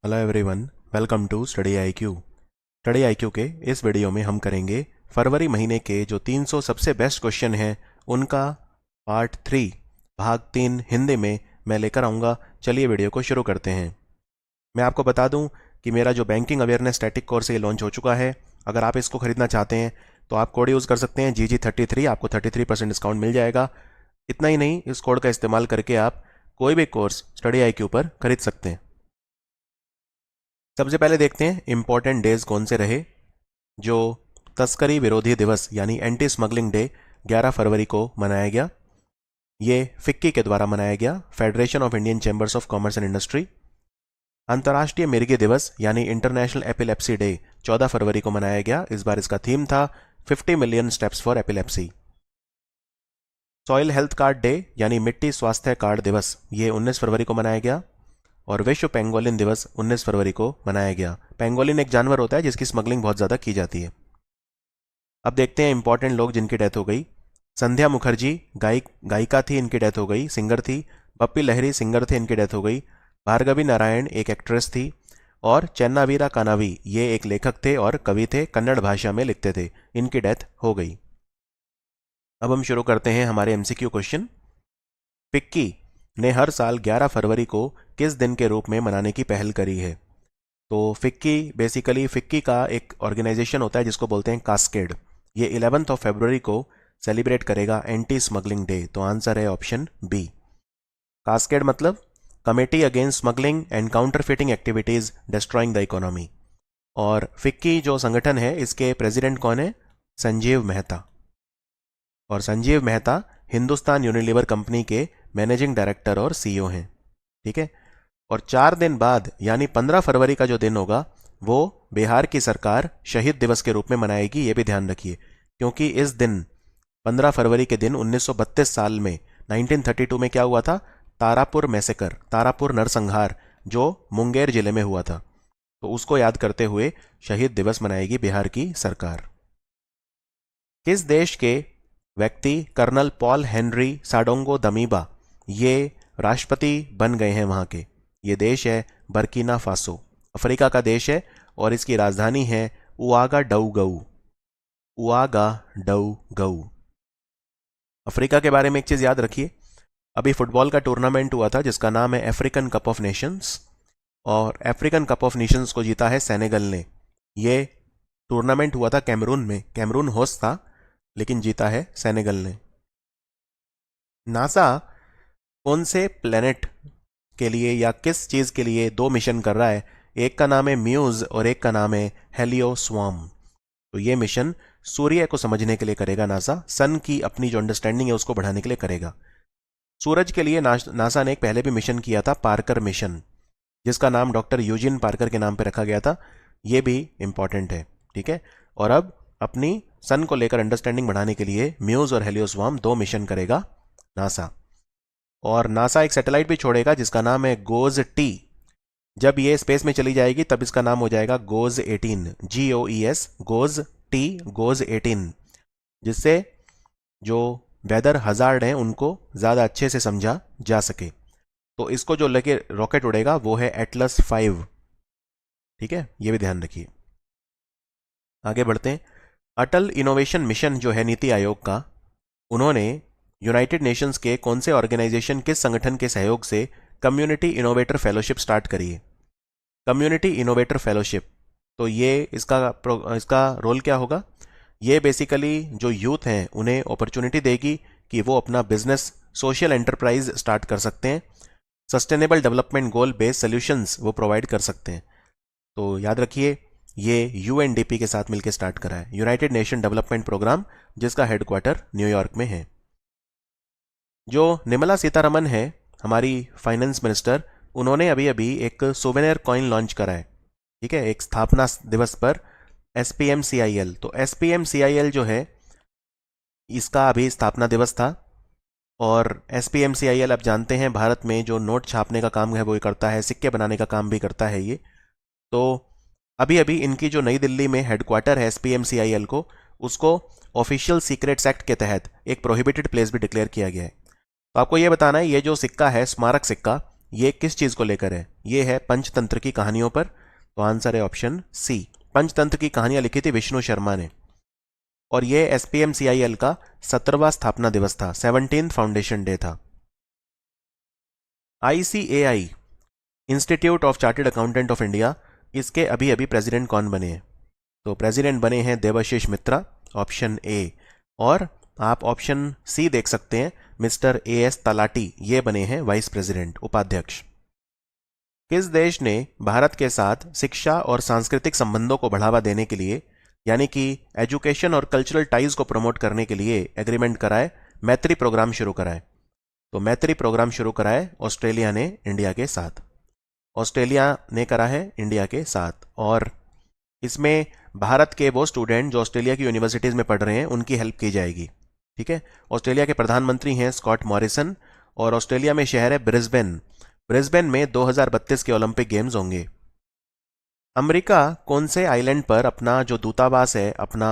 Hello everyone, welcome to study IQ. Study IQ के इस video में हम करेंगे फरवरी महीने के जो 300 सबसे बेस्ट क्वेश्चन हैं उनका पार्ट 3 भाग 3 हिंदी में मैं लेकर आऊँगा। चलिए वीडियो को शुरू करते हैं। मैं आपको बता दूं कि मेरा जो बैंकिंग अवेयरनेस स्टैटिक कोर्स ये लॉन्च हो चुका है। अगर आप इसको खरीदना चाहते हैं तो आप कोड यूज़ कर सकते हैं GG33, आपको 33% डिस्काउंट मिल जाएगा। इतना ही नहीं, इस कोड का इस्तेमाल करके आप कोई भी कोर्स स्टडी आईक्यू पर खरीद सकते हैं। सबसे पहले देखते हैं इंपॉर्टेंट डेज कौन से रहे। जो तस्करी विरोधी दिवस यानी एंटी स्मगलिंग डे 11 फरवरी को मनाया गया। ये फिक्की के द्वारा मनाया गया, federation of Indian chambers of commerce and industry. अंतर्राष्ट्रीय मिर्गी दिवस यानी इंटरनेशनल एपिलेप्सी डे 14 फरवरी को मनाया गया। इस बार इसका थीम था 50 million steps for epilepsy. Soil health card day यानी मिट्टी स्वास्थ्य कार्ड दिवस, ये 19 फरवरी को मनाया गया। और विश्व पेंगोलिन दिवस 19 फरवरी को मनाया गया। पेंगोलिन एक जानवर होता है जिसकी स्मगलिंग बहुत ज़्यादा की जाती है। अब देखते हैं इंपॉर्टेंट लोग जिनकी डेथ हो गई। संध्या मुखर्जी गायिका थी, इनकी डेथ हो गई, सिंगर थी। पप्पी लहरी सिंगर थे, इनकी डेथ हो गई। भार्गवी नारायण एक एक्ट्रेस थी। और चेन्नावीरा कानावी ये एक लेखक थे और कवि थे, कन्नड़ भाषा में लिखते थे, इनकी डेथ हो गई। अब हम शुरू करते हैं हमारे MCQ क्वेश्चन। फिक्की ने हर साल 11 फरवरी को किस दिन के रूप में मनाने की पहल करी है? तो बेसिकली फिक्की का एक ऑर्गेनाइजेशन होता है जिसको बोलते हैं कास्केड। ये 11 फरवरी को सेलिब्रेट करेगा एंटी स्मगलिंग डे। तो आंसर है ऑप्शन बी। कास्केड मतलब committee against smuggling and counterfeiting activities destroying the economy. और फिक्की जो संगठन है इसके प्रेसिडेंट कौन है? संजीव मेहता। और संजीव मेहता हिंदुस्तान यूनिलीवर कंपनी के मैनेजिंग डायरेक्टर और CEO हैं। ठीक है। और 4 दिन बाद यानी 15 फरवरी का जो दिन होगा वो बिहार की सरकार शहीद दिवस के रूप में मनाएगी। ये भी ध्यान रखिए, क्योंकि इस दिन 15 फरवरी के दिन 1932 साल में 1932 में क्या हुआ था? तारापुर मैसेकर, तारापुर नरसंहार, जो मुंगेर जिले में हुआ था। तो उसको याद करते हुए शहीद दिवस मनाएगी बिहार की सरकार। किस देश के व्यक्ति कर्नल पॉल हेनरी साडोंगो दमीबा ये राष्ट्रपति बन गए हैं वहां के? ये देश है बर्किना फासो, अफ्रीका का देश है और इसकी राजधानी है उआगाडौगऊ। उआगाडौगऊ। अफ्रीका के बारे में एक चीज याद रखिए, अभी फुटबॉल का टूर्नामेंट हुआ था जिसका नाम है अफ्रीकन कप ऑफ नेशंस। और अफ्रीकन कप ऑफ नेशंस को जीता है सेनेगल ने। ये टूर्नामेंट हुआ था कैमरून में, कैमरून होस्ट था, लेकिन जीता है सेनेगल ने। नासा कौन से प्लेनेट के लिए या किस चीज के लिए 2 मिशन कर रहा है? एक का नाम है म्यूज और एक का नाम है हेलियोस्वार्म। तो ये मिशन सूर्य को समझने के लिए करेगा नासा, सन की अपनी जो अंडरस्टैंडिंग है उसको बढ़ाने के लिए करेगा। सूरज के लिए नासा ने एक पहले भी मिशन किया था, पार्कर मिशन, जिसका नाम डॉक्टर यूजिन पार्कर के नाम पर रखा गया था। ये भी इंपॉर्टेंट है। ठीक है। और अब अपनी सन को लेकर अंडरस्टैंडिंग बढ़ाने के लिए म्यूज और हेलियोस्वार्म 2 मिशन करेगा नासा। और नासा एक सैटेलाइट भी छोड़ेगा जिसका नाम है गोज टी। जब ये स्पेस में चली जाएगी तब इसका नाम हो जाएगा goes 18, GOES, goes T, goes 18, जिससे जो वेदर हजार्ड हैं उनको ज्यादा अच्छे से समझा जा सके। तो इसको जो लेके रॉकेट उड़ेगा वो है एटलस 5। ठीक है, ये भी ध्यान रखिए। आगे बढ़ते हैं। अटल इनोवेशन मिशन जो है नीति आयोग का, उन्होंने यूनाइटेड नेशंस के कौन से ऑर्गेनाइजेशन, किस संगठन के सहयोग से कम्युनिटी इनोवेटर फेलोशिप स्टार्ट करी है? Community innovator fellowship. तो ये इसका रोल क्या होगा? ये बेसिकली जो यूथ हैं उन्हें अपॉर्चुनिटी देगी कि वो अपना बिजनेस, सोशल एंटरप्राइज स्टार्ट कर सकते हैं। Sustainable development goal based solutions वो प्रोवाइड कर सकते हैं। तो याद रखिए, ये UNDP के साथ मिलकर स्टार्ट करा है, यूनाइटेड नेशन डेवलपमेंट प्रोग्राम, जिसका हेडक्वार्टर न्यूयॉर्क में है। जो निर्मला सीतारमन है हमारी फाइनेंस मिनिस्टर, उन्होंने अभी अभी एक सोवेनियर कॉइन लॉन्च करा है। ठीक है, एक स्थापना दिवस पर SPMCIL। तो SPMCIL जो है इसका अभी स्थापना दिवस था। और SPMCIL आप जानते हैं भारत में जो नोट छापने का काम है वो करता है, सिक्के बनाने का काम भी करता है ये। तो अभी अभी इनकी जो नई दिल्ली में हेडक्वार्टर है SPMCIL को, उसको ऑफिशियल सीक्रेट्स एक्ट के तहत एक प्रोहिबिटेड प्लेस भी डिक्लेयर किया गया है। तो आपको यह बताना है, ये जो सिक्का है स्मारक सिक्का, ये किस चीज को लेकर है? ये है पंचतंत्र की कहानियों पर। तो आंसर है ऑप्शन सी। पंचतंत्र की कहानियां लिखी थी विष्णु शर्मा ने। और ये SPMCIL का 17वां स्थापना दिवस था, 17th फाउंडेशन डे था। ICAI, institute of chartered accountant of India, इसके अभी अभी प्रेसिडेंट कौन बने हैं? तो प्रेसिडेंट बने हैं देवाशीष मित्रा, ऑप्शन ए। और आप ऑप्शन सी देख सकते हैं, मिस्टर AS तलाटी, ये बने हैं वाइस प्रेसिडेंट, उपाध्यक्ष। किस देश ने भारत के साथ शिक्षा और सांस्कृतिक संबंधों को बढ़ावा देने के लिए, यानी कि एजुकेशन और कल्चरल टाइज को प्रमोट करने के लिए एग्रीमेंट कराए, मैत्री प्रोग्राम शुरू कराए? तो मैत्री प्रोग्राम शुरू कराए ऑस्ट्रेलिया ने इंडिया के साथ। ऑस्ट्रेलिया ने करा है इंडिया के साथ। और इसमें भारत के वो स्टूडेंट जो ऑस्ट्रेलिया की यूनिवर्सिटीज में पढ़ रहे हैं उनकी हेल्प की जाएगी। ठीक है। ऑस्ट्रेलिया के प्रधानमंत्री हैं स्कॉट मॉरिसन, और ऑस्ट्रेलिया में शहर है ब्रिस्बेन। ब्रिस्बेन में 2032 के ओलंपिक गेम्स होंगे। अमेरिका कौन से आइलैंड पर अपना जो दूतावास है, अपना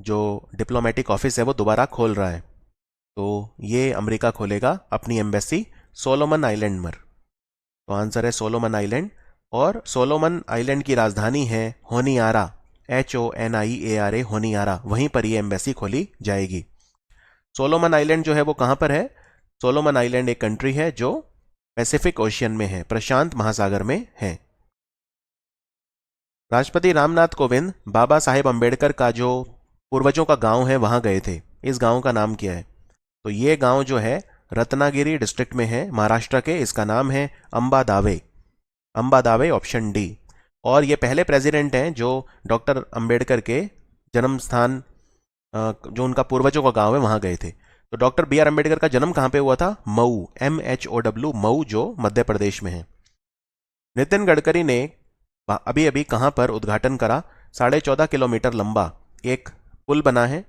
जो डिप्लोमेटिक ऑफिस है, वो दोबारा खोल रहा है? तो ये अमेरिका खोलेगा अपनी एम्बेसी सोलोमन आइलैंड पर। तो आंसर है सोलोमन आइलैंड। और सोलोमन आइलैंड की राजधानी है होनियारा, HONIARA, होनियारा। वहीं पर ये एम्बेसी खोली जाएगी। सोलोमन आइलैंड जो है वो कहां पर है? सोलोमन आइलैंड एक कंट्री है जो पैसिफिक ओशियन में है, प्रशांत महासागर में है। राष्ट्रपति रामनाथ कोविंद बाबा साहेब अंबेडकर का जो पूर्वजों का गांव है वहां गए थे। इस गांव का नाम क्या है? तो ये गांव जो है रत्नागिरी डिस्ट्रिक्ट में है, महाराष्ट्र के। इसका नाम है अंबादावे। अंबादावे, ऑप्शन डी। और ये पहले प्रेसिडेंट हैं जो डॉक्टर अंबेडकर के जन्म स्थान, जो उनका पूर्वजों का गांव है, वहां गए थे। तो डॉक्टर BR अंबेडकर का जन्म कहां पे हुआ था? मऊ, MHOW, मऊ, जो मध्य प्रदेश में है। नितिन गडकरी ने अभी अभी कहां पर उद्घाटन करा? 14.5 किलोमीटर लंबा एक पुल बना है।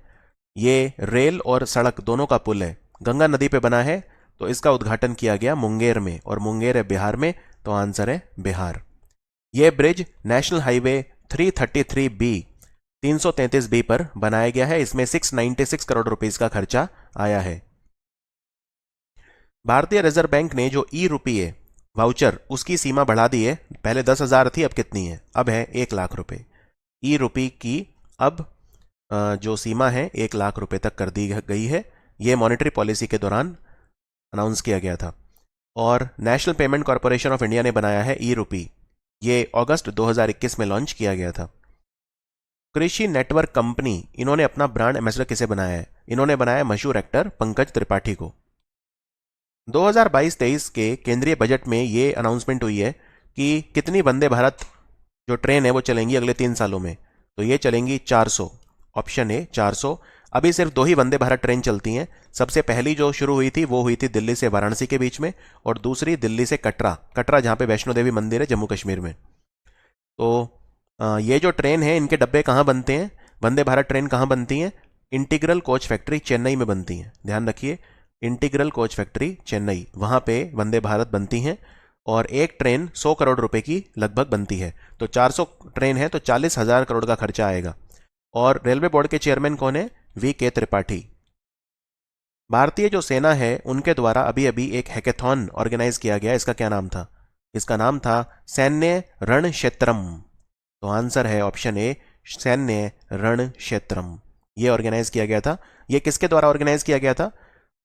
ये रेल और सड़क दोनों का पुल है, गंगा नदी पे बना है। तो इसका उद्घाटन किया गया मुंगेर में, और मुंगेर है बिहार में। तो आंसर है बिहार। यह bridge national highway 333B 333B पर बनाया गया है। इसमें 696 करोड़ रुपीस का खर्चा आया है। भारतीय रिजर्व बैंक ने जो ₹रुपये वाउचर, उसकी सीमा बढ़ा दी है। पहले 10,000 थी, अब कितनी है? अब है 1 लाख रुपए। ₹रुपये की अब जो सीमा है 1 लाख रुपए तक कर दी गई है। यह मॉनेटरी पॉलिसी के दौरान अनाउंस किया गया था। और national payment corporation of India ने बनाया है ₹रुपये। ये अगस्त 2021 में लॉन्च किया गया था। कृषि नेटवर्क कंपनी, इन्होंने अपना ब्रांड एम्बेसडर किसे बनाया है? इन्होंने बनाया मशहूर एक्टर पंकज त्रिपाठी को। 2022-23 के केंद्रीय बजट में ये अनाउंसमेंट हुई है कि कितनी वंदे भारत जो ट्रेन है वो चलेंगी अगले 3 सालों में। तो ये चलेंगी 400, ऑप्शन ए 400। अभी सिर्फ 2 ही वंदे भारत ट्रेन चलती हैं। सबसे पहली जो शुरू हुई थी वो हुई थी दिल्ली से वाराणसी के बीच में, और दूसरी दिल्ली से कटरा, कटरा जहां पे वैष्णो देवी मंदिर है, जम्मू कश्मीर में। तो ये जो ट्रेन है इनके डब्बे कहाँ बनते हैं? वंदे भारत ट्रेन कहाँ बनती हैं? इंटीग्रल कोच फैक्ट्री चेन्नई में बनती हैं। ध्यान रखिए, इंटीग्रल कोच फैक्ट्री चेन्नई, वहां पे वंदे भारत बनती हैं। और एक ट्रेन 100 करोड़ रुपए की लगभग बनती है। तो 400 ट्रेन है तो 40,000 करोड़ का खर्चा आएगा। और रेलवे बोर्ड के चेयरमैन कौन है? VK त्रिपाठी। भारतीय जो सेना है उनके द्वारा अभी अभी एक हैकेथॉन ऑर्गेनाइज किया गया। इसका क्या नाम था? इसका नाम था सैन्य रण क्षेत्रम। तो आंसर है ऑप्शन ए, सैन्य रण क्षेत्रम। ये ऑर्गेनाइज किया गया था। ये किसके द्वारा ऑर्गेनाइज किया गया था?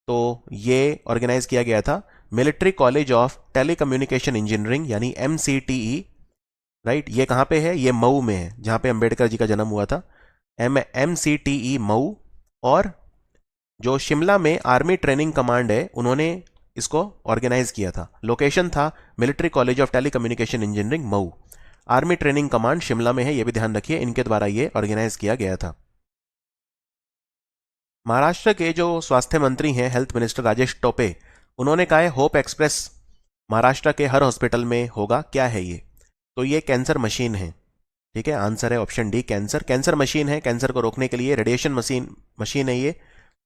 तो ये ऑर्गेनाइज किया गया था military college of telecommunication engineering, यानी MCTE। राइट, ये कहां पे है? ये मऊ में है, जहां पे अंबेडकर जी का जन्म हुआ था। MCTE मऊ। और जो शिमला में आर्मी ट्रेनिंग कमांड है, उन्होंने इसको ऑर्गेनाइज किया था। लोकेशन था military college of telecommunication engineering Mau. Army training command Shimla में है, यह भी ध्यान रखिए। इनके द्वारा यह ऑर्गेनाइज किया गया था। महाराष्ट्र के जो स्वास्थ्य मंत्री हैं, हेल्थ मिनिस्टर राजेश टोपे, उन्होंने कहा है होप एक्सप्रेस महाराष्ट्र के हर हॉस्पिटल में होगा। क्या है ये? तो ये कैंसर मशीन है। ठीक है, आंसर है ऑप्शन डी, कैंसर मशीन है। कैंसर को रोकने के लिए रेडिएशन मशीन है ये।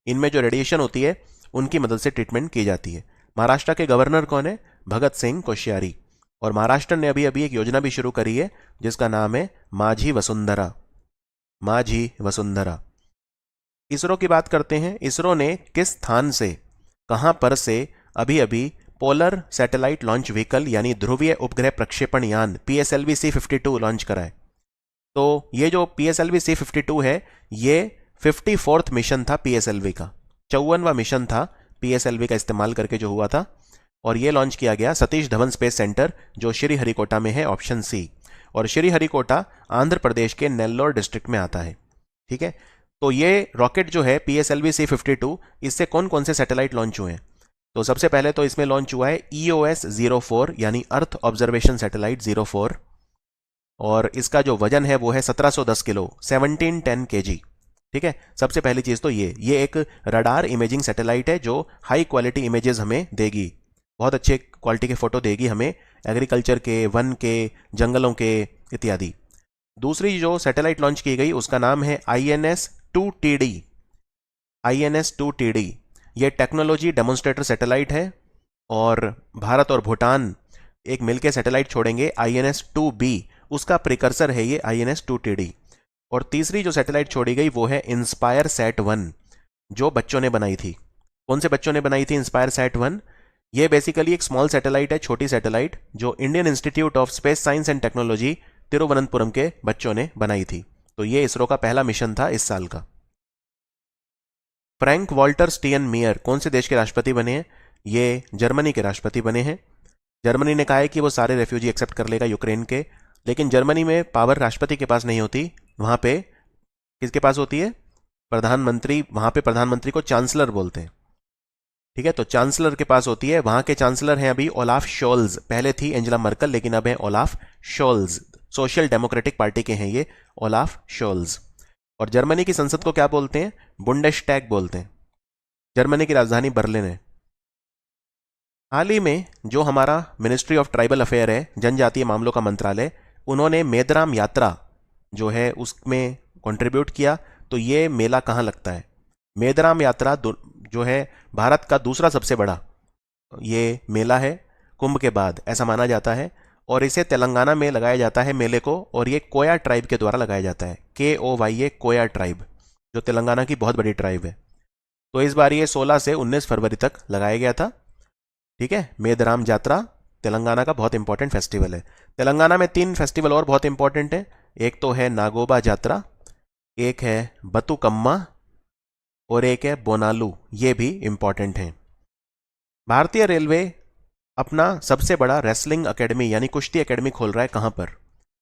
इनमें जो रेडिएशन होती है उनकी मदद से ट्रीटमेंट की जाती है। महाराष्ट्र के गवर्नर कौन है? भगत सिंह कोश्यारी। और महाराष्ट्र ने अभी अभी एक योजना भी शुरू करी है जिसका नाम है माझी वसुंधरा। माझी वसुंधरा। इसरो की बात करते हैं। इसरो ने किस स्थान से, कहां पर से अभी अभी पोलर सैटेलाइट लॉन्च व्हीकल यानी ध्रुवीय उपग्रह प्रक्षेपण यान PSLV C-52 लॉन्च करा है। तो ये जो PSLV C-52 है ये 54th मिशन था PSLV का, 54वां मिशन था PSLV का इस्तेमाल करके जो हुआ था, और ये लॉन्च किया गया सतीश धवन स्पेस सेंटर जो श्रीहरिकोटा में है, ऑप्शन सी। और श्रीहरिकोटा आंध्र प्रदेश के नेल्लोर डिस्ट्रिक्ट में आता है। ठीक है, तो ये रॉकेट जो है PSLV C-52, इससे कौन कौन से सैटेलाइट लॉन्च हुए हैं? तो सबसे पहले तो इसमें लॉन्च हुआ है EOS-04 यानी अर्थ ऑब्जर्वेशन सैटेलाइट 04, और इसका जो वजन है वो है 1710 किलो, 1710 kg। ठीक है, सबसे पहली चीज तो ये एक रडार इमेजिंग सैटेलाइट है जो हाई क्वालिटी इमेजेस हमें देगी, बहुत अच्छे क्वालिटी के फोटो देगी हमें एग्रीकल्चर के, वन के, जंगलों के इत्यादि। दूसरी जो सैटेलाइट लॉन्च की गई उसका नाम है INS-2TD। INS-2TD ये टेक्नोलॉजी डेमोन्स्ट्रेटर सैटेलाइट है, और भारत और भूटान एक मिलके सैटेलाइट छोड़ेंगे INS-2B, उसका प्रिकर्सर है ये INS-2TD। और तीसरी जो सैटेलाइट छोड़ी गई वो है इंस्पायर सैट-1 जो बच्चों ने बनाई थी। कौन से बच्चों ने बनाई थी इंस्पायर सैट-1? ये बेसिकली एक स्मॉल सैटेलाइट है, छोटी सैटेलाइट, जो Indian institute of space science and technology Thiruvananthapuram के बच्चों ने बनाई थी। तो ये इसरो का पहला मिशन था इस साल का। फ्रैंक वॉल्टर स्टीयनमियर कौन से देश के राष्ट्रपति बने हैं? ये जर्मनी के राष्ट्रपति बने हैं। जर्मनी ने कहा है कि वो सारे रेफ्यूजी एक्सेप्ट कर लेगा यूक्रेन के, लेकिन जर्मनी में पावर राष्ट्रपति के पास नहीं होती, वहां पे किसके पास होती है? प्रधानमंत्री। वहां पे प्रधानमंत्री को चांसलर बोलते हैं। ठीक है, तो चांसलर के पास होती है। वहां के चांसलर हैं अभी ओलाफ शोल्ज, पहले थी एंजेला मर्कल लेकिन अब है Olaf Scholz, social democratic party के हैं ये ओलाफ शोल्ज। और जर्मनी की संसद को क्या बोलते हैं? बुंडेस्टैग बोलते हैं। जर्मनी की राजधानी बर्लिन है। हाल ही में जो हमारा मिनिस्ट्री ऑफ ट्राइबल अफेयर है, जनजातीय मामलों का मंत्रालय, उन्होंने मेदराम यात्रा जो है उसमें कंट्रीब्यूट किया। तो ये मेला कहाँ लगता है? मेदराम यात्रा जो है भारत का दूसरा सबसे बड़ा ये मेला है कुंभ के बाद, ऐसा माना जाता है, और इसे तेलंगाना में लगाया जाता है मेले को, और ये कोया ट्राइब के द्वारा लगाया जाता है, KOYA, कोया ट्राइब, जो तेलंगाना की बहुत बड़ी ट्राइब है। तो इस बार ये 16 से 19 फरवरी तक लगाया गया था। ठीक है, मेदराम यात्रा तेलंगाना का बहुत इंपॉर्टेंट फेस्टिवल है। तेलंगाना में 3 फेस्टिवल और बहुत इंपॉर्टेंट है, एक तो है नागोबा यात्रा, एक है बतुकम्मा, और एक है बोनालू, ये भी इंपॉर्टेंट हैं। भारतीय रेलवे अपना सबसे बड़ा रेसलिंग एकेडमी यानी कुश्ती एकेडमी खोल रहा है कहां पर?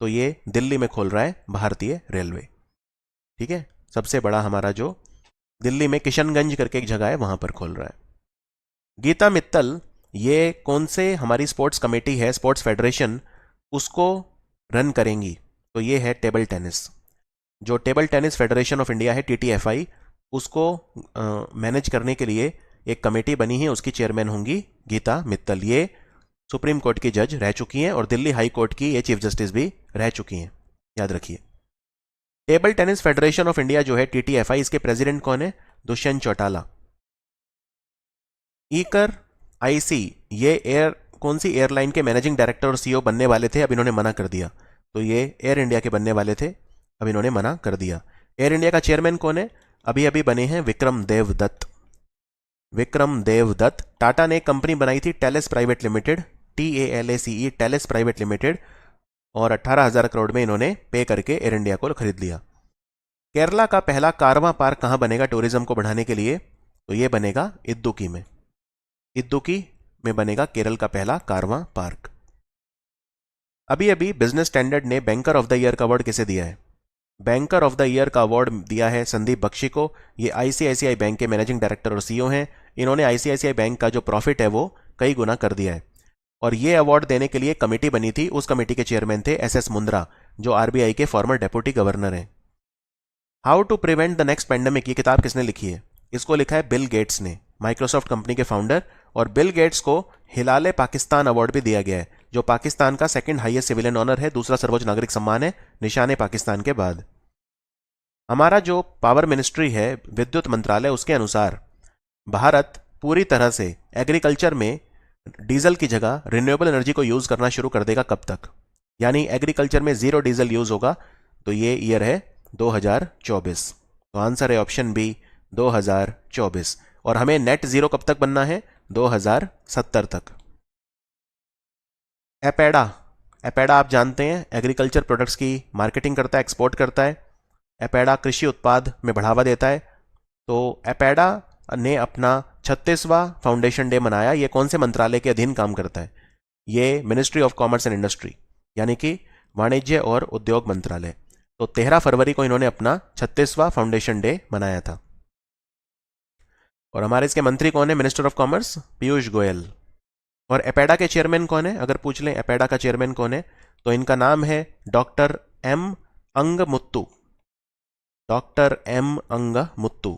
तो ये दिल्ली में खोल रहा है भारतीय रेलवे। ठीक है, सबसे बड़ा हमारा जो दिल्ली में किशनगंज करके एक जगह है वहां पर खोल रहा है। गीता मित्तल ये कौन से हमारी स्पोर्ट्स कमेटी है, स्पोर्ट्स फेडरेशन, उसको रन करेंगी? तो ये है टेबल टेनिस। जो table tennis federation of India है TTFI, उसको मैनेज करने के लिए एक कमेटी बनी है, उसकी चेयरमैन होंगी गीता मित्तल। ये सुप्रीम कोर्ट की जज रह चुकी हैं और दिल्ली हाई कोर्ट की ये चीफ जस्टिस भी रह चुकी हैं, याद रखिए। Table tennis federation of India जो है TTFI, इसके प्रेसिडेंट कौन है? दुष्यंत चौटाला। ईकर IC ये कौन सी एयरलाइन के मैनेजिंग डायरेक्टर और CEO बनने वाले थे, अब इन्होंने मना कर दिया। तो ये एयर इंडिया के बनने वाले थे, अब इन्होंने मना कर दिया। एयर इंडिया का चेयरमैन कौन है? अभी अभी बने हैं विक्रम देवदत्त। विक्रम देवदत्त। टाटा ने कंपनी बनाई थी Telles private limited, TALACE, Telles private limited, और 18,000 करोड़ में इन्होंने पे करके एयर इंडिया को खरीद लिया। केरला का पहला कारवां पार्क कहां बनेगा टूरिज्म को बढ़ाने के लिए? तो ये बनेगा इदुक्की में। इदुक्की में बनेगा केरल का पहला कारवां पार्क। अभी अभी बिजनेस स्टैंडर्ड ने बैंकर ऑफ द ईयर का अवार्ड किसे दिया है? बैंकर ऑफ द ईयर का अवार्ड दिया है संदीप बख्शी को। ये ICICI बैंक के मैनेजिंग डायरेक्टर और CEO हैं। इन्होंने ICICI बैंक का जो प्रॉफिट है वो कई गुना कर दिया है, और ये अवार्ड देने के लिए कमेटी बनी थी। उस कमेटी के चेयरमैन थे SS मुंद्रा, जो RBI के फॉर्मर डेप्यूटी गवर्नर हैं। How to prevent the next pandemic, ये किताब किसने लिखी है? इसको लिखा है बिल गेट्स ने, माइक्रोसॉफ्ट कंपनी के फाउंडर। और बिल गेट्स को हिलाले पाकिस्तान अवार्ड भी दिया गया है, जो पाकिस्तान का सेकंड हाईएस्ट सिविलियन ऑनर है, दूसरा सर्वोच्च नागरिक सम्मान है निशान पाकिस्तान के बाद। हमारा जो पावर मिनिस्ट्री है, विद्युत मंत्रालय, उसके अनुसार भारत पूरी तरह से एग्रीकल्चर में डीजल की जगह रिन्यूएबल एनर्जी को यूज करना शुरू कर देगा। कब तक? यानी एग्रीकल्चर में 0 डीजल यूज होगा। तो ये ईयर है 2024। तो आंसर है ऑप्शन बी, 2024। और हमें नेट जीरो कब तक बनना है? 2070 तक। एपेडा, एपेडा आप जानते हैं एग्रीकल्चर प्रोडक्ट्स की मार्केटिंग करता है, एक्सपोर्ट करता है। एपेडा कृषि उत्पाद में बढ़ावा देता है। तो एपेडा ने अपना 36वां फाउंडेशन डे मनाया। ये कौन से मंत्रालय के अधीन काम करता है? ये ministry of commerce and industry, यानी कि वाणिज्य और उद्योग मंत्रालय। तो 13 फरवरी को इन्होंने अपना 36वां फाउंडेशन डे मनाया था। और हमारे इसके मंत्री कौन है? Minister of commerce Piyush Goyal. और एपेडा के चेयरमैन कौन है? अगर पूछ लें एपेडा का चेयरमैन कौन है, तो इनका नाम है doctor M Angamuthu. Doctor M Angamuthu.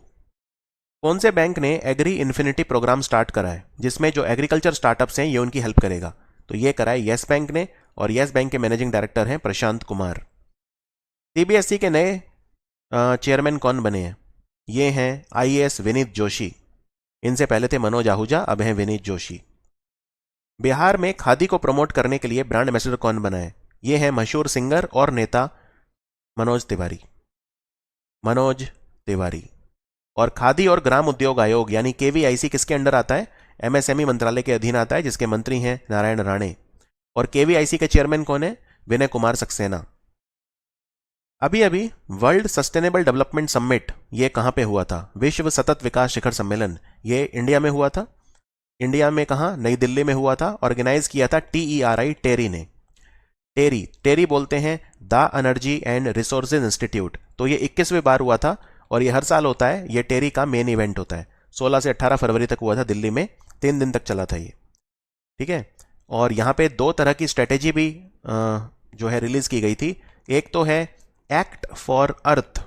कौन से बैंक ने एग्री इन्फिनिटी प्रोग्राम स्टार्ट करा है, जिसमें जो एग्रीकल्चर स्टार्टअप्स हैं ये उनकी हेल्प करेगा? तो ये करा है येस बैंक ने, और येस बैंक के मैनेजिंग डायरेक्टर हैं प्रशांत कुमार। सीबीएसई के नए चेयरमैन कौन बने हैं? ये हैं आईएएस विनीत जोशी। इनसे पहले थे मनोज आहूजा, अब हैं विनीत जोशी। बिहार में खादी को प्रमोट करने के लिए ब्रांड एम्बेसडर कौन बना है? ये हैं मशहूर सिंगर और नेता मनोज तिवारी। मनोज तिवारी। और खादी और ग्राम उद्योग आयोग यानी केवीआईसी किसके अंडर आता है? एमएसएमई मंत्रालय के अधीन आता है, जिसके मंत्री हैं नारायण राणे। और केवीआईसी के चेयरमैन कौन है? विनय कुमार सक्सेना। अभी अभी वर्ल्ड सस्टेनेबल डेवलपमेंट समिट ये कहां पे हुआ था? विश्व सतत विकास शिखर सम्मेलन, ये इंडिया में हुआ था। इंडिया में कहा? नई दिल्ली में हुआ था। ऑर्गेनाइज किया था TERI, टेरी ने। टेरी, टेरी बोलते हैं the energy and resources institute. तो ये 21वीं बार हुआ था, और ये हर साल होता है। ये टेरी का मेन इवेंट होता है। 16 से 18 फरवरी तक हुआ था दिल्ली में, 3 दिन तक चला था ये। ठीक है। और यहाँ पे 2 तरह की स्ट्रेटेजी भी जो है रिलीज की गई थी। एक तो है एक्ट फॉर अर्थ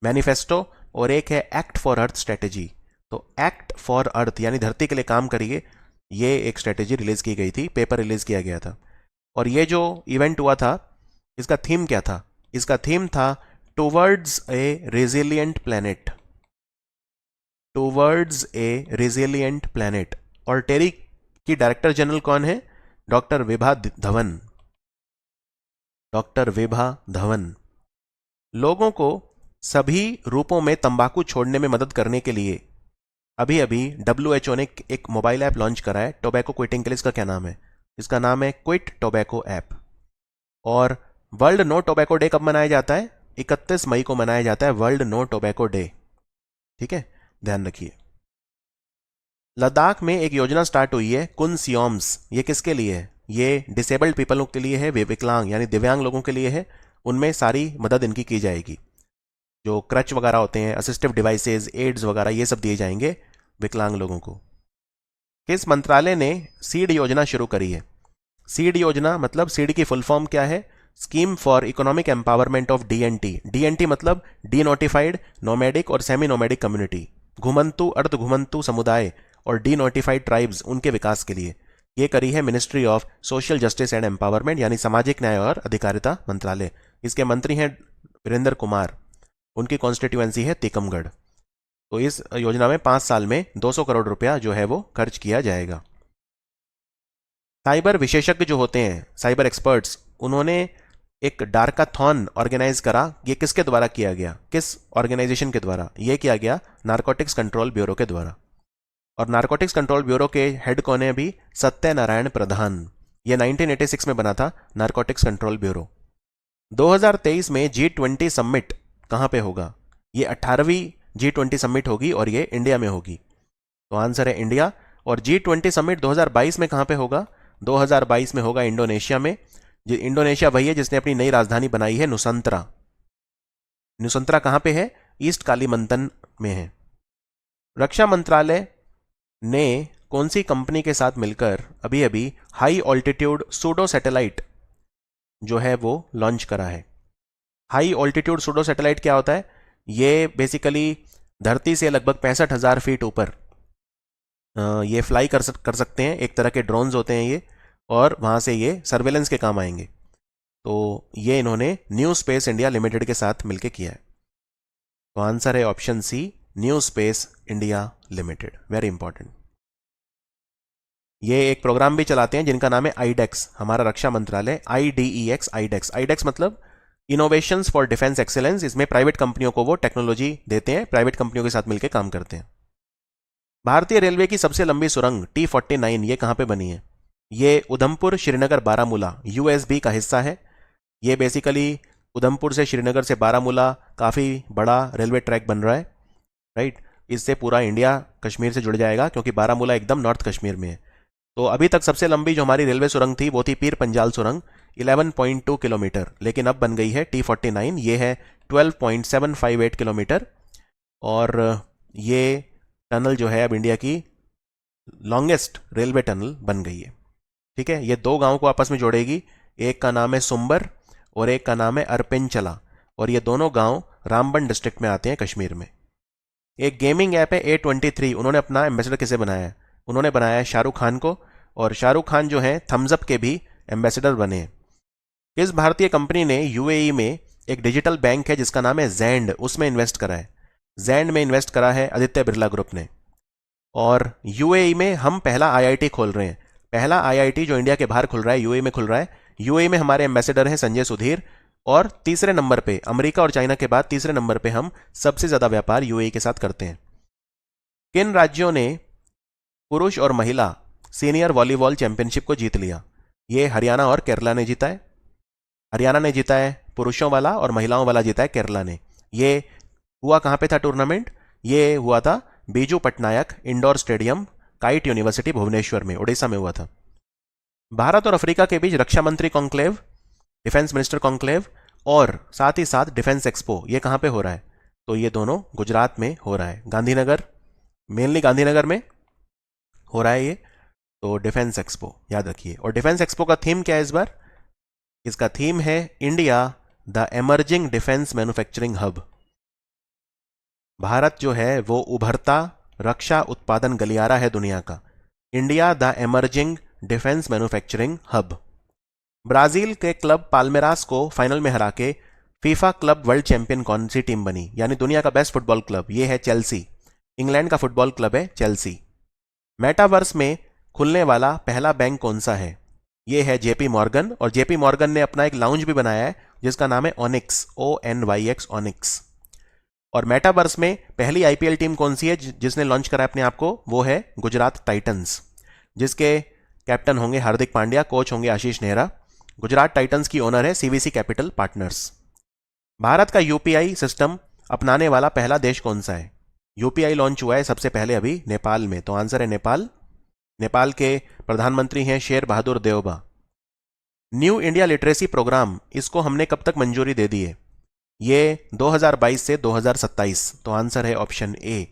मैनिफेस्टो, और एक है एक्ट फॉर अर्थ स्ट्रेटेजी। तो एक्ट फॉर अर्थ यानी धरती के लिए काम करिए, ये एक स्ट्रेटेजी रिलीज की गई थी, पेपर रिलीज किया गया था। और ये जो इवेंट हुआ था, इसका थीम क्या था? इसका थीम था towards a resilient planet. Towards a resilient planet. और टेरी की डायरेक्टर जनरल कौन है? डॉक्टर विभा धवन। डॉक्टर विभा धवन। लोगों को सभी रूपों में तंबाकू छोड़ने में मदद करने के लिए अभी अभी WHO ने एक मोबाइल ऐप लॉन्च करा है टोबैको क्विटिंग के लिए। इसका क्या नाम है? इसका नाम है क्विट टोबैको ऐप। और वर्ल्ड नो टोबैको डे कब मनाया जाता है? 31 मई को मनाया जाता है वर्ल्ड नो टोबैको डे। ठीक है, ध्यान रखिए। लद्दाख में एक योजना स्टार्ट हुई है कुन सियोम्स। ये किसके लिए है? ये डिसेबल्ड पीपलों के लिए है, विकलांग यानी दिव्यांग लोगों के लिए है। उनमें सारी मदद इनकी की जाएगी। जो क्रच वगैरह होते हैं, असिस्टिव डिवाइसेज, एड्स वगैरह, ये सब दिए जाएंगे विकलांग लोगों को। किस मंत्रालय ने सीड योजना शुरू करी है? सीड योजना मतलब सीड की फुल फॉर्म क्या है? Scheme for economic empowerment of DNT। DNT मतलब डी नोटिफाइड, नोमैडिक और सेमी नोमैडिक कम्युनिटी, घुमंतु, अर्ध घुमंतु समुदाय और डी नोटिफाइड ट्राइब्स, उनके विकास के लिए। ये करी है ministry of social justice and empowerment यानी सामाजिक न्याय और अधिकारिता मंत्रालय। इसके मंत्री हैं वीरेंद्र कुमार। उनकी कॉन्स्टिट्यूएंसी है टीकमगढ़। तो इस योजना में 5 साल में 200 करोड़ रुपया जो है वो खर्च किया जाएगा। साइबर विशेषज्ञ जो होते हैं, साइबर एक्सपर्ट्स, उन्होंने एक डार्काथॉन ऑर्गेनाइज करा। ये किसके द्वारा किया गया? किस ऑर्गेनाइजेशन के द्वारा? ये किया गया नारकोटिक्स कंट्रोल ब्यूरो के द्वारा। और नारकोटिक्स कंट्रोल ब्यूरो के हेड कौन है अभी? सत्यनारायण प्रधान। ये 1986 में बना था नारकोटिक्स कंट्रोल ब्यूरो। 2023 में G20 समिट कहां पे होगा? ये 18वीं G20 समिट होगी और ये इंडिया में होगी। तो आंसर है इंडिया। और G20 समिट 2022 में कहां पे होगा? 2022 में होगा इंडोनेशिया में। इंडोनेशिया वही है जिसने अपनी नई राजधानी बनाई है नुसंतरा। नुसंतरा कहां पे है? ईस्ट कालीमंतन में है। रक्षा मंत्रालय ने कौन सी कंपनी के साथ मिलकर अभी अभी हाई ऑल्टीट्यूड सूडो सैटेलाइट जो है वो लॉन्च करा है? हाई ऑल्टीट्यूड सूडो सैटेलाइट क्या होता है? ये बेसिकली धरती से लगभग 65,000 फीट ऊपर ये फ्लाई कर सकते हैं। एक तरह के ड्रोन्स होते हैं ये, और वहां से ये सर्वेलेंस के काम आएंगे। तो ये इन्होंने न्यू स्पेस इंडिया लिमिटेड के साथ मिलकर किया है। तो आंसर है option C, new space India limited. Very important. ये एक प्रोग्राम भी चलाते हैं जिनका नाम है आईडेक्स, हमारा रक्षा मंत्रालय। IDEX, iDEX. आईडेक्स मतलब इनोवेशंस फॉर डिफेंस एक्सेलेंस। इसमें प्राइवेट कंपनियों को वो टेक्नोलॉजी देते हैं, प्राइवेट कंपनियों के साथ मिलकर काम करते हैं। भारतीय रेलवे की सबसे लंबी सुरंग T49 ये कहां पे बनी है? ये उधमपुर श्रीनगर बारामूला यूएसबी का हिस्सा है। ये बेसिकली उधमपुर से श्रीनगर से बारामूला काफ़ी बड़ा रेलवे ट्रैक बन रहा है, राइट। इससे पूरा इंडिया कश्मीर से जुड़ जाएगा क्योंकि बारामूला एकदम नॉर्थ कश्मीर में है। तो अभी तक सबसे लंबी जो हमारी रेलवे सुरंग थी वो थी पीर पंजाल सुरंग 11.2 किलोमीटर, लेकिन अब बन गई है T49, ये है 12.758 किलोमीटर। और ये टनल जो है अब इंडिया की लॉन्गेस्ट रेलवे टनल बन गई है। ठीक है, ये दो गांवों को आपस में जोड़ेगी। एक का नाम है सुंबर और एक का नाम है अरपेंचला, और ये दोनों गांव रामबन डिस्ट्रिक्ट में आते हैं कश्मीर में। एक गेमिंग ऐप है A23, उन्होंने अपना एम्बेसडर किसे बनाया है? उन्होंने बनाया है शाहरुख खान को, और शाहरुख खान जो है थम्सअप के भी एम्बेसडर बने हैं। किस भारतीय कंपनी ने यूएई में एक डिजिटल बैंक है जिसका नाम है जैंड, उसमें इन्वेस्ट करा है? जैंड में इन्वेस्ट करा है आदित्य बिरला ग्रुप ने। और यूएई में हम पहला आईआईटी खोल रहे हैं, पहला आईआईटी जो इंडिया के बाहर खुल रहा है यूएई में खुल रहा है। यूएई में हमारे एम्बेसडर हैं संजय सुधीर, और तीसरे नंबर पे अमेरिका और चाइना के बाद तीसरे नंबर पे हम सबसे ज्यादा व्यापार यूएई के साथ करते हैं। किन राज्यों ने पुरुष और महिला सीनियर वॉलीबॉल चैंपियनशिप को जीत लिया? ये हरियाणा और केरला ने जीता है। हरियाणा ने जीता है पुरुषों वाला और महिलाओं वाला जीता है केरला ने। ये हुआ कहां पे था टूर्नामेंट? ये हुआ था Biju Patnaik indoor stadium, KIIT university Bhubaneswar में, उड़ीसा में हुआ था। भारत और अफ्रीका के बीच रक्षा मंत्री कॉन्क्लेव, डिफेंस मिनिस्टर कॉन्क्लेव और साथ ही साथ डिफेंस एक्सपो, ये कहां पे हो रहा है? तो ये दोनों गुजरात में हो रहा है, गांधीनगर, मेनली गांधीनगर में हो रहा है ये। तो डिफेंस एक्सपो याद रखिए। और डिफेंस एक्सपो का थीम क्या है इस बार? इसका थीम है India the emerging defence manufacturing hub. Bharat जो है वो उभरता रक्षा उत्पादन गलियारा है दुनिया का। India the emerging defence manufacturing hub. Brazil के क्लब पाल्मेरास को फाइनल में हरा के फीफा क्लब वर्ल्ड चैंपियन कौन सी टीम बनी, यानी दुनिया का बेस्ट फुटबॉल क्लब? ये है चेल्सी, इंग्लैंड का फुटबॉल क्लब है चेल्सी। मेटावर्स में खुलने वाला पहला बैंक कौन सा है? ये है जेपी मॉर्गन, और जेपी मॉर्गन ने अपना एक लाउंज भी बनाया है जिसका नाम है ओनिक्स, ONYX, ओनिक्स। और मेटावर्स में पहली आईपीएल टीम कौन सी है जिसने लॉन्च करा अपने आप को? वो है गुजरात टाइटंस, जिसके कैप्टन होंगे हार्दिक पांड्या, कोच होंगे आशीष नेहरा। गुजरात टाइटंस की ओनर है सीवीसी कैपिटल पार्टनर्स। भारत का यूपीआई सिस्टम अपनाने वाला पहला देश कौन सा है? यूपीआई लॉन्च हुआ है सबसे पहले अभी नेपाल में, तो आंसर है नेपाल। नेपाल के प्रधानमंत्री हैं Sher Bahadur Deuba. New India literacy programme, इसको हमने कब तक मंजूरी दे दी है? ये 2022 से 2027, तो आंसर है ऑप्शन ए।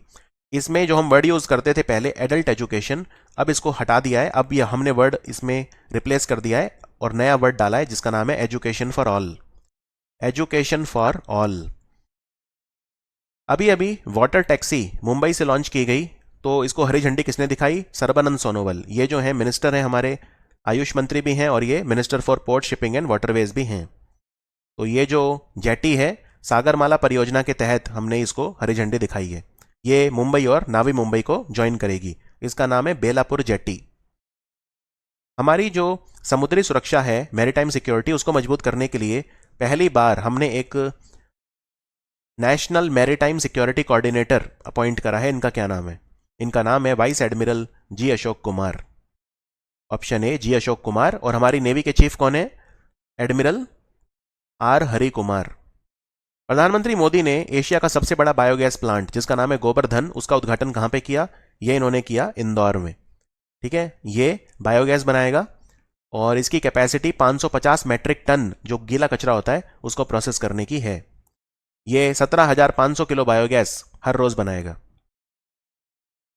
इसमें जो हम वर्ड यूज करते थे पहले एडल्ट एजुकेशन, अब इसको हटा दिया है, अब ये हमने वर्ड इसमें रिप्लेस कर दिया है और नया वर्ड डाला है जिसका नाम है education for all. Education for all. अभी अभी वाटर टैक्सी मुंबई से लॉन्च की गई, तो इसको हरी झंडी किसने दिखाई? सर्बानंद सोनोवाल। ये जो है मिनिस्टर हैं हमारे, आयुष मंत्री भी हैं और ये minister for port shipping and waterways भी हैं। तो ये जो जेटी है सागरमाला परियोजना के तहत हमने इसको हरी झंडी दिखाई है। ये मुंबई और नावी मुंबई को ज्वाइन करेगी, इसका नाम है बेलापुर जेटी। हमारी जो समुद्री सुरक्षा है, मैरीटाइम सिक्योरिटी, उसको मजबूत करने के लिए पहली बार हमने एक national maritime security coordinator appoint करा है। इनका क्या नाम है? इनका नाम है vice admiral G Ashok Kumar. Option A G Ashok Kumar. और हमारी नेवी के चीफ कौन है? Admiral R Hari Kumar. प्रधानमंत्री मोदी ने एशिया का सबसे बड़ा बायोगैस प्लांट जिसका नाम है गोबरधन, उसका उद्घाटन कहां पे किया? ये इन्होंने किया इंदौर में। ठीक है, ये बायोगैस बनाएगा और इसकी कैपेसिटी 550 मैट्रिक टन जो गीला कचरा होता है उसको प्रोसेस करने की है। ये 17,500 किलो बायोगैस हर रोज बनाएगा।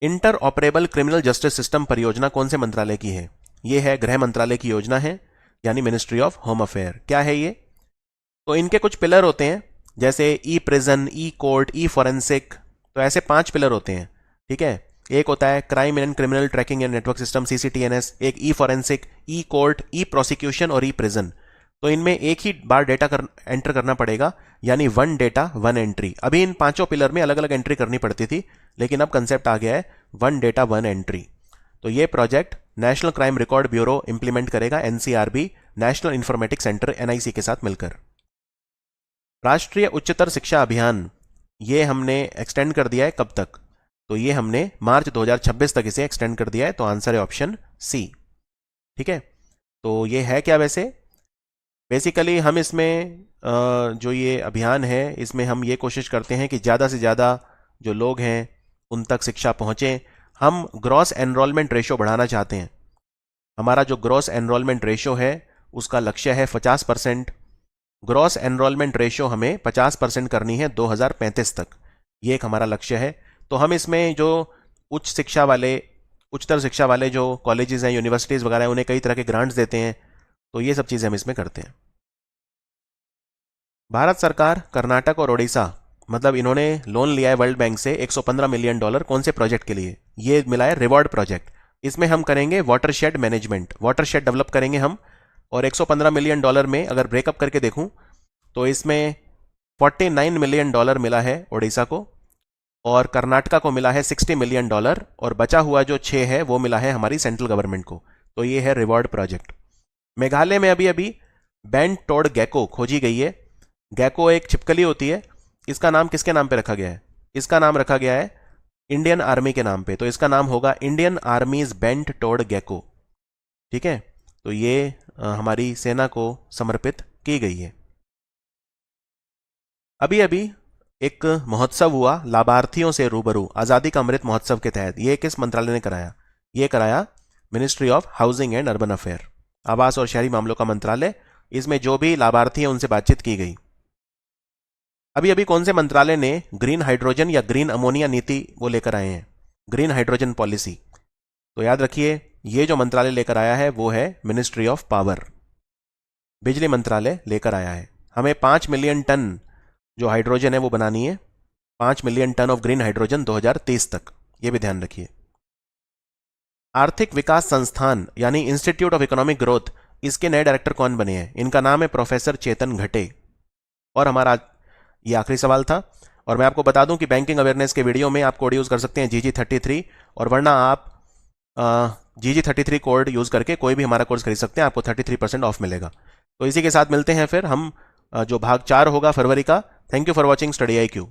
Inter operable criminal justice system परियोजना कौन से मंत्रालय की है? ये है गृह मंत्रालय की योजना है, यानी मिनिस्ट्री ऑफ होम अफेयर। क्या है ये? तो इनके कुछ पिलर होते हैं, जैसे ई प्रिजन, ई कोर्ट, ई फॉरेंसिक, तो ऐसे 5 पिलर होते हैं। ठीक है, एक होता है crime and criminal tracking and network system CCTNS, एक ई फॉरेंसिक, ई कोर्ट, ई प्रोसिक्यूशन और ई प्रिजन। तो इनमें एक ही बार डेटा एंटर करना पड़ेगा, यानी 1 डेटा 1 एंट्री। अभी इन 5 पिलर में अलग अलग एंट्री करनी पड़ती थी, लेकिन अब कंसेप्ट आ गया है 1 डेटा 1 एंट्री। तो ये project national crime record bureau implement करेगा, NCRB, national informatics centre NIC के साथ मिलकर। राष्ट्रीय उच्चतर शिक्षा अभियान, ये हमने एक्सटेंड कर दिया है कब तक? तो ये हमने मार्च 2026 तक इसे एक्सटेंड कर दिया है, तो आंसर है ऑप्शन सी। ठीक है, तो ये है क्या वैसे? बेसिकली हम इसमें जो ये अभियान है इसमें हम ये कोशिश करते हैं कि ज़्यादा से ज़्यादा जो लोग हैं उन तक शिक्षा पहुँचे। हम ग्रॉस एनरोलमेंट रेशो बढ़ाना चाहते हैं। हमारा जो ग्रॉस एनरोलमेंट रेशो है उसका लक्ष्य है 50%। ग्रॉस एनरोलमेंट रेशो हमें 50% करनी है 2035 तक। ये एक हमारा लक्ष्य है। तो हम इसमें जो उच्चतर शिक्षा वाले जो कॉलेजेस हैं, यूनिवर्सिटीज़ वगैरह हैं, उन्हें कई तरह के ग्रांट्स देते हैं। तो ये सब चीज़ें हम इसमें करते हैं। भारत सरकार, कर्नाटक और ओडिशा, मतलब इन्होंने लोन लिया है वर्ल्ड बैंक से $115 मिलियन। कौन से प्रोजेक्ट के लिए? ये मिला है रिवॉर्ड प्रोजेक्ट। इसमें हम करेंगे वाटरशेड मैनेजमेंट, वाटरशेड डेवलप करेंगे हम। और $115 मिलियन में अगर ब्रेकअप करके देखूं तो इसमें $49 मिलियन मिला है ओडिशा को, और कर्नाटका को मिला है $60 मिलियन, और बचा हुआ जो 6 है वो मिला है हमारी सेंट्रल गवर्नमेंट को। तो ये है रिवॉर्ड प्रोजेक्ट। मेघालय में अभी अभी बैंड टोड गैको खोजी गई है। गैको एक छिपकली होती है। इसका नाम किसके नाम पे रखा गया है? इसका नाम रखा गया है इंडियन आर्मी के नाम पे। तो इसका नाम होगा इंडियन आर्मीज बेंट टोड गैको। ठीक है, तो ये हमारी सेना को समर्पित की गई है। अभी अभी एक महोत्सव हुआ लाभार्थियों से रूबरू, आज़ादी का अमृत महोत्सव के तहत। ये किस मंत्रालय ने कराया? ये कराया ministry of housing and urban affair, आवास और शहरी मामलों का मंत्रालय। इसमें जो भी लाभार्थी हैं उनसे बातचीत की गई। अभी अभी कौन से मंत्रालय ने ग्रीन हाइड्रोजन या ग्रीन अमोनिया नीति वो लेकर आए हैं? Green hydrogen policy. तो याद रखिए, ये जो मंत्रालय लेकर आया है वो है मिनिस्ट्री ऑफ पावर, बिजली मंत्रालय लेकर आया है। हमें 5 मिलियन टन जो हाइड्रोजन है वो बनानी है, 5 million ton of green hydrogen 2030 तक। ये भी ध्यान रखिए। आर्थिक विकास संस्थान यानी इंस्टीट्यूट ऑफ इकोनॉमिक ग्रोथ, इसके नए डायरेक्टर कौन बने हैं? इनका नाम है प्रोफेसर चेतन घटे। और हमारा ये आखिरी सवाल था। और मैं आपको बता दूं कि बैंकिंग अवेयरनेस के वीडियो में आप कोड यूज़ कर सकते हैं GG33, और वरना आप GG33 कोड यूज़ करके कोई भी हमारा कोर्स खरीद सकते हैं, आपको 33% ऑफ मिलेगा। तो इसी के साथ मिलते हैं फिर हम जो भाग 4 होगा फरवरी का। Thank you for watching study IQ।